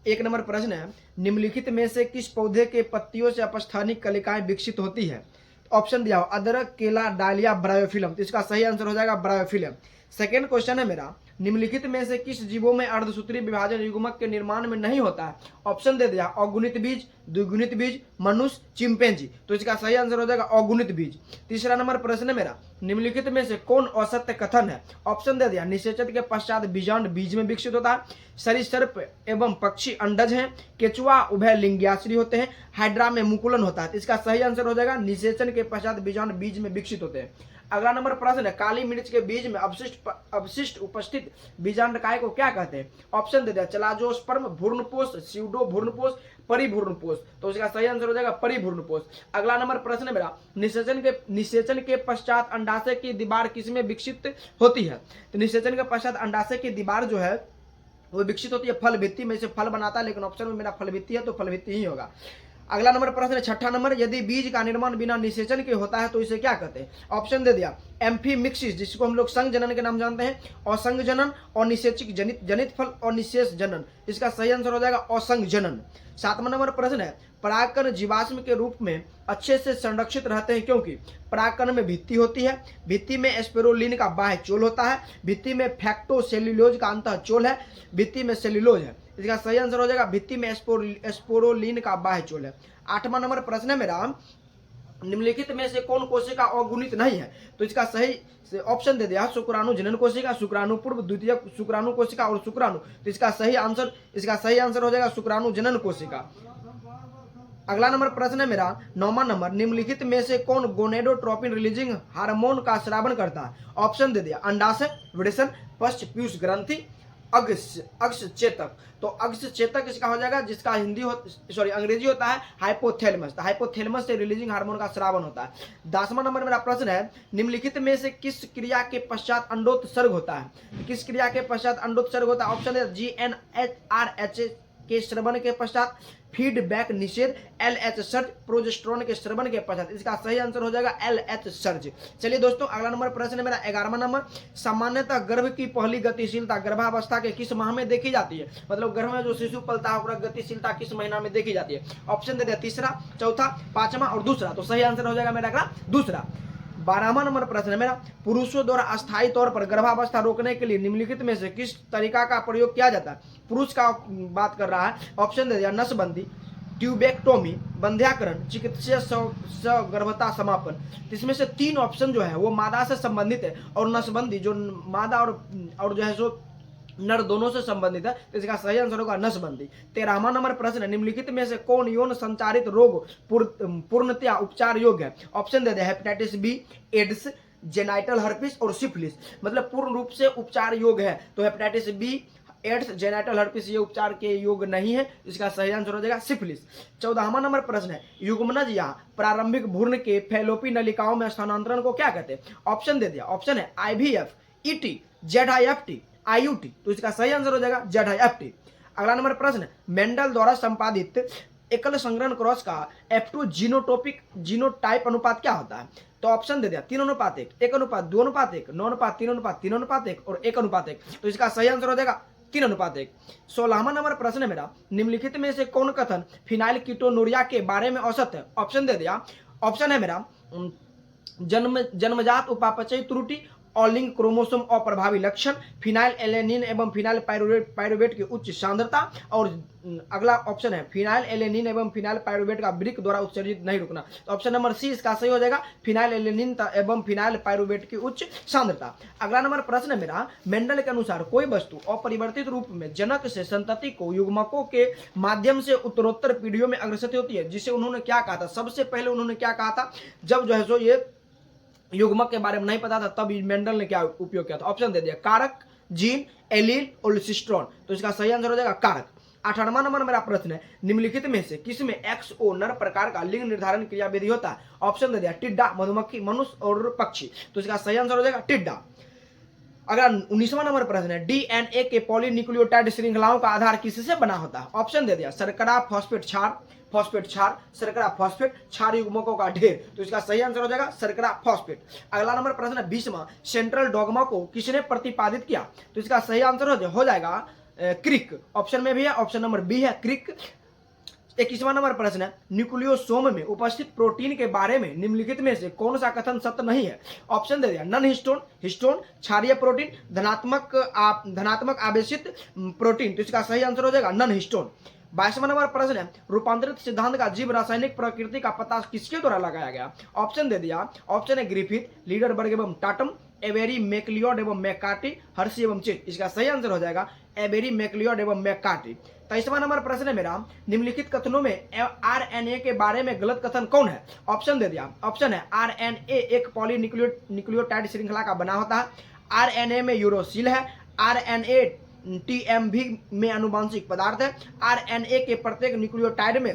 एक नंबर प्रश्न है, निम्नलिखित में से किस पौधे के पत्तियों से अपस्थानिक कलिकाएं विकसित होती है? ऑप्शन दिया हो अदरक, केला, डालिया, ब्रायोफिलम। तो इसका सही आंसर हो जाएगा ब्रायोफिलम। सेकेंड क्वेश्चन है मेरा, निम्नलिखित में से किस जीवों में अर्धसूत्री विभाजन युग्मक के निर्माण में नहीं होता है? ऑप्शन दे दिया अगुणित बीज, द्विगुणित बीज, मनुष्य, चिंपैंजी। तो इसका सही आंसर हो जाएगा अगुणित बीज। तीसरा नंबर प्रश्न है मेरा, निम्नलिखित में से कौन असत्य कथन है? ऑप्शन दे दिया निषेचन के पश्चात बीजांड बीज में विकसित होता है, सरीसृप एवं पक्षी अंडज हैं, केचुआ उभय लिंग्याश्री होते हैं, हाइड्रा में मुकुलन होता है। इसका सही आंसर हो जाएगा निषेचन के पश्चात बीजांड बीज में विकसित होते हैं। अगला नंबर प्रश्न है, काली मिर्च के बीज में अवशिष्ट उपस्थित बीजांडकाय को क्या कहते हैं? ऑप्शन दे दिया चलाजोस्पर्म, भ्रूणपोष, स्यूडो भ्रूणपोष, परिभ्रूणपोष। तो इसका सही आंसर हो जाएगा परिभ्रूणपोष। अगला नंबर प्रश्न है मेरा, निषेचन के पश्चात अंडाशय की दीवार किसमें विकसित होती है? तो निषेचन के पश्चात अंडाशय की दीवार जो है वो विकसित होती है फल भित्ति में से फल बनाता है, लेकिन ऑप्शन में मेरा फल भित्ति है तो फल भित्ति ही होगा। अगला नंबर प्रश्न है छठा नंबर, यदि बीज का निर्माण बिना निषेचन के होता है तो इसे क्या कहते हैं? ऑप्शन दे दिया एम्फीमिक्सिस, जिसको हम लोग संघ जनन के नाम जानते हैं, असंघ जनन, और निषेचिक जनित फल और निषेच जनन। इसका सही आंसर हो जाएगा असंघ जनन। सातवां नंबर प्रश्न है, परागकण जीवाश्म के रूप में अच्छे से संरक्षित रहते हैं क्योंकि परागकण में भित्ति होती है, भित्ति में एस्पेरोलिन का बाह्य चोल होता है, भित्ति में फैक्टोसेल्यूलोज का अंतः चोल है, भित्ति में सेल्यूलोज है। इसका सही आंसर हो जाएगा भित्ति में एस्पोरोलिन का बाह्य चोल है। आठवां नंबर प्रश्न है मेरा, निम्नलिखित में से कौन कोशिका अगुणित नहीं है? तो इसका सही ऑप्शन दे दिया शुक्राणु जनन कोशिका, शुक्राणु पूर्व, द्वितीय शुक्राणु कोशिका और शुक्राणु। तो इसका सही आंसर हो जाएगा शुक्राणु जनन कोशिका। अगला नंबर प्रश्न है मेरा, नौवां नंबर, निम्नलिखित में से कौन गोनेडोट्रोपिन रिलीजिंग हार्मोन का स्रावन करता है? ऑप्शन दे दिया अंडाशय, विडेशन, पश्च पीयूष ग्रंथि, अग्स चेतक। तो अग्स चेतक इसका हो जाएगा, जिसका अंग्रेजी होता है हाइपोथैलेमस। तो हाइपोथैलेमस से रिलीजिंग हार्मोन का स्रावन होता है। 10वां नंबर मेरा प्रश्न है, निम्नलिखित में से किस क्रिया के पश्चात अंडोत्सर्ग होता है? किस क्रिया के पश्चात अंडोत्सर्ग होता है? ऑप्शन है GnRH के श्रवण के पश्चात, फीडबैक निषेध, LH सर्ज, प्रोजेस्टेरोन के श्रवण के पश्चात। इसका सही आंसर हो जाएगा LH सर्ज। चलिए दोस्तों, अगला नंबर प्रश्न है मेरा 11वां नंबर, सामान्यतः गर्भ की पहली गतिशीलता गर्भावस्था के किस माह में देखी जाती है? मतलब गर्भ में जो शिशु पलता है उसकी गतिशीलता किस महीना में देखी जाती है? ऑप्शन दे दिया तीसरा, चौथा, पांचवा और दूसरा। तो सही आंसर हो जाएगा मेरा अगला दूसरा। 12वां नंबर प्रश्न है मेरा, पुरुषों द्वारा अस्थायी तौर पर गर्भावस्था रोकने के लिए निम्नलिखित में से किस तरीका का प्रयोग किया जाता है? पुरुष का बात कर रहा है। ऑप्शन दे दिया नसबंदी, ट्यूबेक्टोमी, बंध्याकरण, चिकित्सीय सगर्भता समापन। इसमें से 3 ऑप्शन जो है वो मादा से संबंधित है, और नसबंदी जो मादा और जो है सो नर दोनों से संबंधित है। तो इसका सही आंसर होगा नसबंदी। 13वां नंबर प्रश्न है, निम्नलिखित में से कौन यौन संचारित रोग पूर्णतया उपचार योग्य है? ऑप्शन दे दिया hepatitis B, AIDS, genital herpes और सिफिलिस। मतलब पूर्ण रूप से उपचार योग्य है। तो hepatitis B, AIDS, genital herpes ये उपचार के योग्य नहीं है। इसका सही आंसर हो जाएगा सिफिलिस। 14वां नंबर प्रश्न है, युग्मनज या प्रारंभिक भ्रूण के फैलोपी नलिकाओं में स्थानांतरण को क्या कहते हैं? ऑप्शन दे दिया, ऑप्शन है IVF, ET, ZIFT, IUT। तो इसका सही आंसर हो जाएगा ZIFT। अगला नंबर प्रश्न है, मेंडल द्वारा संपादित एकल संग्रहण क्रॉस का F2 जीनोटाइप अनुपात क्या होता है? तो ऑप्शन दे दिया 3:1, 1:2:1, 9:3:3, 3:1 और 1:1। तो इसका सही आंसर हो जाएगा 3:1। 16वां नंबर प्रश्न है मेरा, निम्नलिखित में से कौन कथन फिनाइल कीटोनुरिया के बारे में औसत है? ऑप्शन दे दिया, ऑप्शन है मेरा जन्मजात उपापचय त्रुटि, ऑलिंग क्रोमोसोम अप्रभावी लक्षण, फिनाइल एलेनिन एवं फिनाइल पायरुवेट की उच्च सांद्रता, और अगला ऑप्शन है फिनाइल एलेनिन एवं फिनाइल पायरुवेट का वृक्क द्वारा उत्सर्जित नहीं रुकना। तो ऑप्शन नंबर सी इसका सही हो जाएगा, फिनाइल एलेनिन एवं फिनाइल पायरुवेट की उच्च सांद्रता। अगला नंबर प्रश्न है मेरा, मेंडल के अनुसार कोई वस्तु अपरिवर्तित रूप में जनक से संतति को युग्मकों के माध्यम से उत्तरोत्तर पीढ़ियों में अग्रसर होती है, जिसे उन्होंने क्या कहा था? सबसे पहले उन्होंने क्या कहा था? जब जो है सो ये युग्मक के बारे में नहीं पता था तब मेंडल ने क्या उपयोग किया था? ऑप्शन दे दिया कारक, जीन, एलील और सिस्ट्रॉन। तो इसका सही आंसर हो जाएगा कारक। 18वां नंबर मेरा प्रश्न है, निम्नलिखित में से किसमें XO नर प्रकार का लिंग निर्धारण क्रिया विधि होता है? ऑप्शन दे दिया टिड्डा, मधुमक्खी, मनुष्य और पक्षी। तो इसका सही आंसर हो जाएगा टिड्डा। अगर 19वां नंबर प्रश्न है, DNA के पॉलीन्यूक्लियोटाइड श्रृंखलाओं का आधार किससे बना होता है? ऑप्शन दे दिया शर्करा, फॉस्फेट क्षार, शर्करा फॉस्फेट, क्षार युग्मकों का ढेर। तो इसका सही आंसर हो जाएगा शर्करा फॉस्फेट। अगला नंबर प्रश्न है 20वां, सेंट्रल डॉगमा को किसने प्रतिपादित किया? तो इसका सही आंसर हो जाएगा क्रिक, ऑप्शन में भी है, ऑप्शन नंबर बी है क्रिक। 21वां नंबर प्रश्न है, न्यूक्लियोसोम में उपस्थित प्रोटीन के बारे में निम्नलिखित में से कौन सा कथन सत्य नहीं है? ऑप्शन दे दिया, नन हिस्टोन, हिस्टोन, क्षारीय प्रोटीन, धनात्मक आवेशित प्रोटीन। तो इसका सही आंसर हो जाएगा नन हिस्टोन। 22वां नंबर प्रश्न है, रूपांतरित सिद्धांत का जीव रासायनिक प्रकृति का पता किसके द्वारा लगाया गया? ऑप्शन दे दिया, ऑप्शन है ग्रिफिथ, लीडरबर्ग एवं टाटम, एवेरी, मैकलियोड एवं मैकार्टी, हर्शी एवं चेट। इसका सही आंसर हो जाएगा एवेरी, मैकलियोड एवं मैकार्टी। 23वां नंबर प्रश्न है मेरा, निम्नलिखित कथनों में आरएनए के बारे में गलत कथन कौन है? ऑप्शन दे दिया, ऑप्शन है आरएनए एक पॉलीन्यूक्लियोटाइड श्रृंखला का बना होता है, आरएनए में यूरोसिल है, आरएनए टीएमवी में आनुवंशिक पदार्थ है, आरएनए के प्रत्येक न्यूक्लियोटाइड में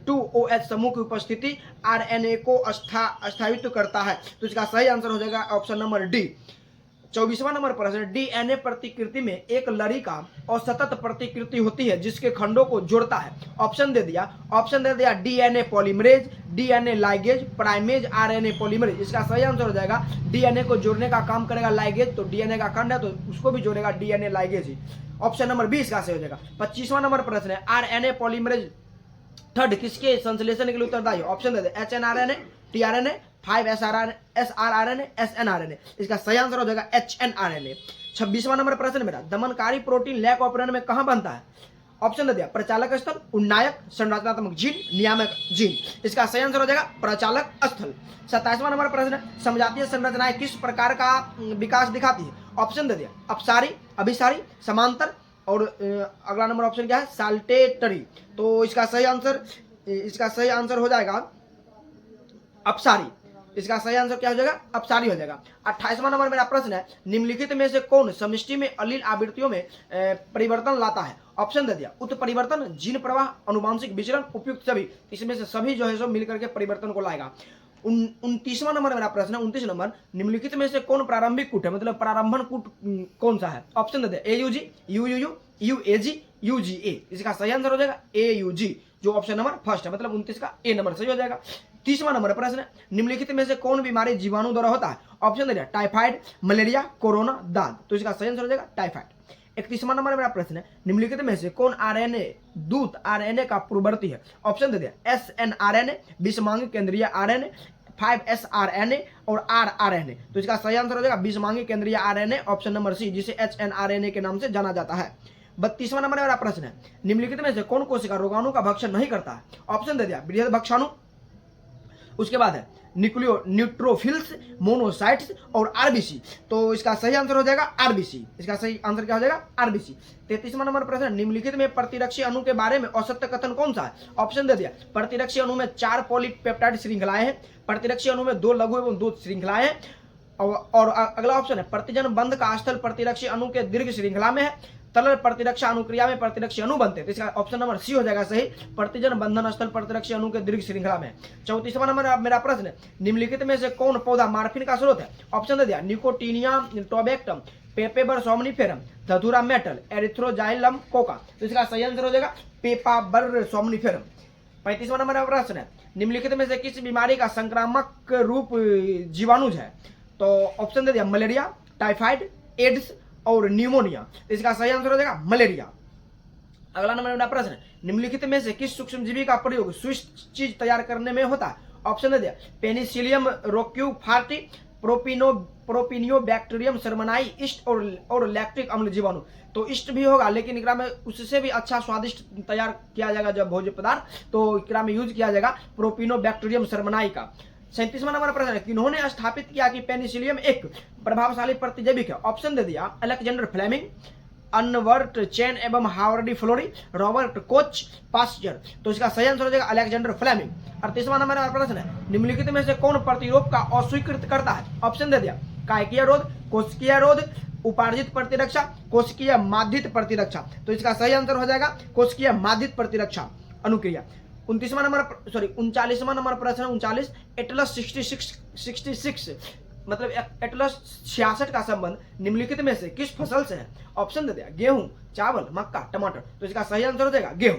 2OH समूह की उपस्थिति आरएनए को स्थायित्व करता है। तो इसका सही आंसर हो जाएगा ऑप्शन नंबर डी। 24वां नंबर प्रश्न, डीएनए प्रतिकृति में एक लड़ी का असतत प्रतिकृति होती है जिसके खंडों को जोड़ता है। ऑप्शन दे दिया DNA polymerase, DNA ligase, primase, RNA polymerase. इसका सही आंसर हो जाएगा डीएनए को जोड़ने का काम करेगा लाइगेज, तो डीएनए का खंड है तो उसको भी जोड़ेगा डीएनए लाइगेज ही। ऑप्शन नंबर बी इसका सही हो जाएगा। 25वां नंबर प्रश्न है, आरएनए पॉलीमरेज थर्ड किसके संश्लेषण के लिए उत्तरदायी? ऑप्शन दे दे, एचएनआरएनए, टीआरएनए, 5 एसआरआरएनए, एसएनआरएनए। इसका सही आंसर हो जाएगा एचएनआरएनए। 26वां नंबर प्रश्न मेरा, दमनकारी प्रोटीन लैक ऑपरेंड में कहां बनता है? ऑप्शन दे दिया, प्रचालक स्थल, उन्नायक, संरचनात्मक जीन, नियामक जीन। इसका सही आंसर हो जाएगा प्रचालक स्थल। 27वां नंबर प्रश्न, समजातीय संरचनाएं किस प्रकार का विकास दिखाती है? ऑप्शन दे दिया, अपसारी, अभिसारी, समांतर, और अगला नंबर ऑप्शन क्या है? साल्टेटरी। तो इसका सही आंसर हो जाएगा अपसारी। इसका सही आंसर क्या हो जाएगा? अपसारी हो जाएगा। 28वां नंबर मेरा प्रश्न है, निम्नलिखित में से कौन समष्टि में अलील आवृत्तियों में परिवर्तन लाता है? ऑप्शन दे दिया, उत्परिवर्तन, जीन प्रवाह, अनुवांशिक विचरण, उपयुक्त सभी। इसमें से सभी जो है सो मिलकर के परिवर्तन को लाएगा। 29वां नंबर मेरा प्रश्न है, 29 नंबर, निम्नलिखित में से कौन प्रारंभिक कूट है, मतलब प्रारंभन कूट कौन सा है? ऑप्शन दे दिया, एयूजी, यूयूयू, यूएजी, यूजीए। इसका सही आंसर हो जाएगा एयूजी, जो ऑप्शन नंबर फर्स्ट है, मतलब 29 का ए नंबर सही हो जाएगा। 30वां नंबर प्रश्न, निम्नलिखित में से कौन बीमारी जीवाणु द्वारा होता है? ऑप्शन दे दिया, टाइफाइड, मलेरिया, कोरोना, दाद। तो इसका सही आंसर हो जाएगा टाइफाइड। 31वां नंबर मेरा प्रश्न है, निम्नलिखित में से कौन आरएनए दूत आरएनए का पूर्ववर्ती है? ऑप्शन दे दिया, एसएनआरएनए, विषमांगी केंद्रीय आरएनए, 5SRNA और RRNA। तो इसका सही आंसर हो जाएगा विषमांगी केंद्रीय आरएनए, ऑप्शन नंबर सी, जिसे HNRNA के नाम से जाना जाता है। 32वां नंबर मेरा प्रश्न है, निम्नलिखित में से कौन कोशिका रोगाणु का भक्षण नहीं करता है? ऑप्शन दे दिया, बृहद भक्षाणु, उसके बाद है न्यूट्रोफिल्स, मोनोसाइट्स और आरबीसी। तो इसका सही आंसर हो जाएगा आरबीसी। इसका सही आंसर क्या हो जाएगा? आरबीसी। 33वां नंबर प्रश्न, निम्नलिखित में प्रतिरक्षी अणु के बारे में असत्य कथन कौन सा है? ऑप्शन दे दिया, प्रतिरक्षी अणु में 4 पॉलीपेप्टाइड श्रृंखलाएं हैं, प्रतिरक्षी अणु में 2 लघु एवं 2 श्रृंखलाएं हैं, और अगला ऑप्शन है, प्रतिजन बंध का स्थल प्रतिरक्षी अणु के दीर्घ श्रृंखला में है, तरल प्रतिरक्षा अनुक्रिया में प्रतिरक्षी अणु बनते हैं। तो इसका ऑप्शन नंबर सी हो जाएगा सही, प्रतिजन बंधन स्थल प्रतिरक्षी अणु के दीर्घ श्रृंखला में। 34वां नंबर मेरा प्रश्न है, निम्नलिखित में से कौन पौधा मार्फिन का स्रोत है? ऑप्शन दे दिया, निकोटीनिया टोबैक्टम, पेपेबर सोमनिफेरम, धतूरा मेटल, एरिथ्रोजाइलम कोका। तो इसका सही आंसर हो जाएगा पेपाबर सोमनिफेरम। 35वां नंबर प्रश्न है, निम्नलिखित में से किस बीमारी का संक्रामक रूप जीवाणु है? तो ऑप्शन दे दिया, मलेरिया, टाइफाइड, एड्स और न्यूमोनिया। इसका सही आंसर हो जाएगा मलेरिया। अगला नंबर मेरा प्रश्न है, निम्नलिखित में से किस सूक्ष्मजीवी का प्रयोग स्विस चीज तैयार करने में होता है? ऑप्शन दे दिया, पेनिसिलियम रोक्यू फार्टी, प्रोपिनियो बैक्टीरियम सरमनाई, ईस्ट और लैक्टिक अम्ल जीवाणु। तो ईस्ट भी होगा, लेकिन इकरा में उससे भी अच्छा स्वादिष्ट तैयार किया जाएगा जब भोज्य पदार्थ, तो इकरा में यूज किया जाएगा प्रोपिनो बैक्टीरियम सरमनाई का। 37वां नंबर प्रश्न है, किन्होंने स्थापित किया कि पेनिसिलियम एक प्रभावशाली प्रतिजैविक है? ऑप्शन दे दिया, अलेक्जेंडर फ्लेमिंग, अनवर्ट चेन एवं हावर्डी फ्लोरी, रॉबर्ट कोच, पास्चर। तो इसका सही आंसर हो जाएगा अलेक्जेंडर फ्लेमिंग। 38वां नंबर प्रश्न है, निम्नलिखित में से कौन प्रतिरोध का अस्वीकृत करता है? ऑप्शन दे दिया, कायकीय रोध, कोशिकीय रोध, उपार्जित प्रतिरक्षा, कोशिकीय माध्यित प्रतिरक्षा। तो इसका सही आंसर हो जाएगा कोशिकीय माध्यित प्रतिरक्षा अनुक्रिया। 39वां नंबर प्रश्न 39, एटलस 66 मतलब एटलस 66 का संबंध निम्नलिखित में से किस फसल से है? ऑप्शन दे दिया, गेहूं, चावल, मक्का, टमाटर। तो इसका सही आंसर हो जाएगा गेहूं।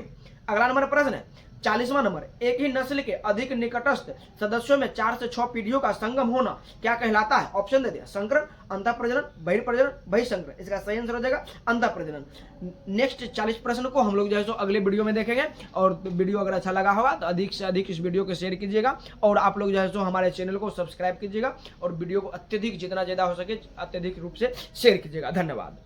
अगला नंबर प्रश्न है, 40वां नंबर, एक ही नस्ल के अधिक निकटस्थ सदस्यों में 4 से 6 पीढ़ियों का संगम होना क्या कहलाता है? ऑप्शन दे दिया, संकरण, अंतः प्रजनन, बहिर्प्रजनन, बहिसंकरण। इसका सही आंसर हो जाएगा अंतः प्रजनन। नेक्स्ट 40 प्रश्न को हम लोग जो है सो अगले वीडियो में देखेंगे, और वीडियो अगर अच्छा लगा होगा तो अधिक से अधिक इस वीडियो को शेयर कीजिएगा, और आप लोग जो है सो हमारे चैनल को सब्सक्राइब कीजिएगा, और वीडियो को अत्यधिक जितना ज़्यादा हो सके अत्यधिक रूप से शेयर कीजिएगा। धन्यवाद।